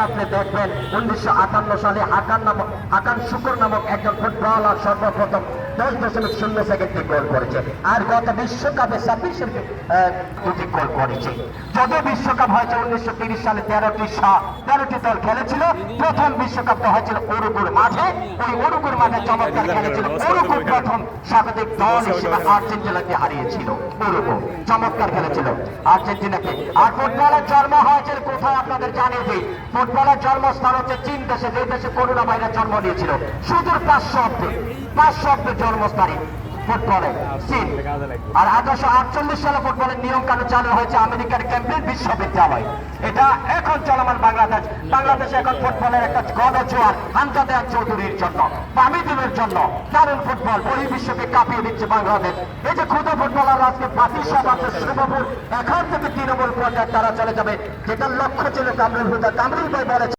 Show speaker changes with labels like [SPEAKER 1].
[SPEAKER 1] আপনি দেখবেন 1958 সালে হাকান শুকর নামক একজন ফুটবলার সর্বপ্রথম 10.0 সেকেন্ডে গোল করেছে। আর গত বিশ্বকাপে 26 দুটি গোল করেছে। যদিও বিশ্বকাপ হয়েছে 1930 সালে 13টি দল খেলেছিল। প্রথম বিশ্বকাপটা হয়েছিল উরুগুর মাঠে। ওই উরুগুর মাঠে চমৎকার খেলেছিল উরুগুর, প্রথম স্বাগতিক দল হিসেবে আর্জেন্টিনাকে হারিয়েছিল। উরুগু চমৎকার খেলেছিল আর্জেন্টিনাকে। আর ফুটবলের জন্ম হয়েছিল কোথায় আপনাদের জানিয়ে দিই। ফুটবলের জন্মস্থান হচ্ছে চীন দেশে, যে দেশে করোনা ভাইরাস জন্ম নিয়েছিল। সুদূর 500 অব্দে জন্মস্থানে ফুটবলে চীন। আর 1848 সালে ফুটবলের নিয়ম কানুন চালু হয়েছে আমেরিকার ক্যামব্রিজ বিশ্ববিদ্যালয়। এটা এখন চলমান বাংলাদেশে এখন ফুটবলের একটা গণজোয়ার হামজা দেওয়ান চৌধুরীর জন্য, বামিদুলের জন্য। কারণ ফুটবল ওই বিশ্বকে কাঁপিয়ে দিচ্ছে বাংলাদেশ। এই যে ক্ষুদ্র ফুটবলার আজকে পাতি সব আছে শুভপুর, এখন থেকে তৃণমূল পর্যায়ে তারা চলে যাবে, যেটার লক্ষ্য ছিল কামরুল ভাই বলেছে।